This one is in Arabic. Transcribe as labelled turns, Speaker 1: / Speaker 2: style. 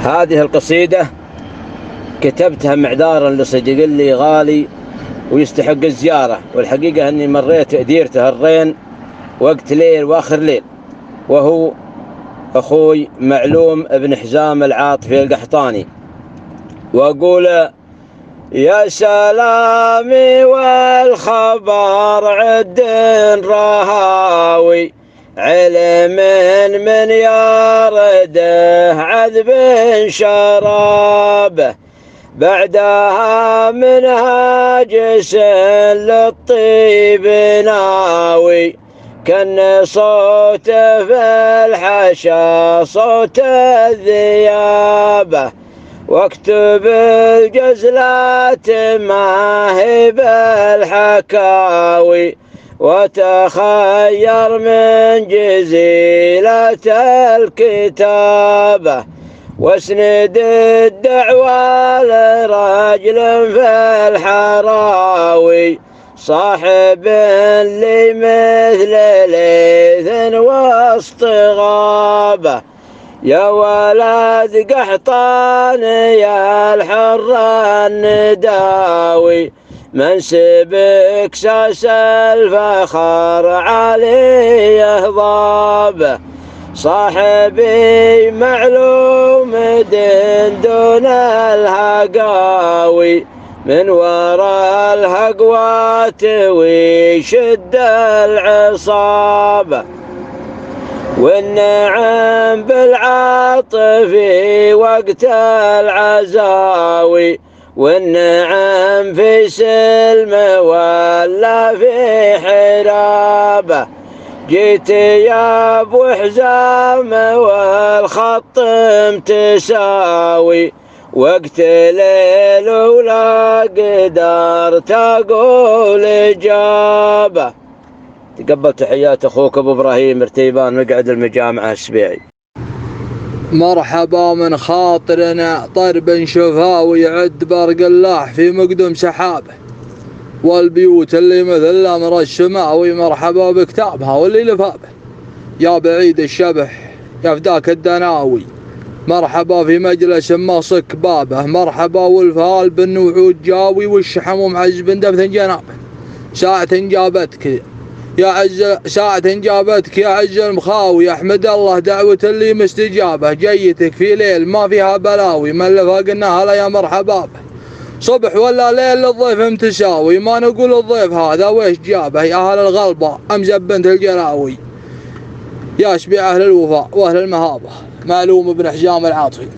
Speaker 1: هذه القصيدة كتبتها معذارا لصديق لي غالي ويستحق الزيارة، والحقيقة أني مريت ديرته الرين وقت ليل وآخر ليل، وهو أخوي معلوم بن حزام العاطفي القحطاني. وأقول: يا سلامي والخبر عد رهاوي، علم من يرده عذب شرابه، بعدها منهاجس للطيب ناوي، كان صوته في الحشا صوت الذيابه، واكتب الجزلات ما هي بالحكاوي، وتخير من جزيلة الكتابة، واسند الدعوى لرجل في الحراوي، صاحب لي مثل ليث وسط غابة، يا ولد قحطان يا الحر النداوي، منسبك ساس الفخر عليه ضابه، صاحبي معلوم دون الهقاوي، من وراء الهقوات ويشد العصابة، والنعم بالعاطف وقت العزاوي، والنعم في سلم ولا في حرابه، جيت يا ابو حزام والخط متساوي، وقت ليل ولا قدرت اقول اجابه. تقبل تحيات اخوك ابو ابراهيم ارتيبان مقعد المجامعة السبيعي.
Speaker 2: مرحبا من خاطرنا طرب شفاوي يعد برق اللاح في مقدم سحابه، والبيوت اللي مثل الامر السماوي مرحبا بكتابها واللي لفابه، يا بعيد الشبح يا فداك الدناوي مرحبا في مجلس ما صك بابه، مرحبا والفال بالنوعود جاوي والشحم ومعزب دفث جنابه، ساعة جابتك يا عز المخاوي، احمد الله دعوة اللي مستجابه، جيتك في ليل ما فيها بلاوي، من لفقناها لا يا مرحبا به، صبح ولا ليل للضيف متساوي، ما نقول الضيف هذا ويش جابه، يا اهل الغلبة امزب بنت الجلاوي، يا شبيع اهل الوفاء واهل المهابة، معلوم بن حزام العاطفي.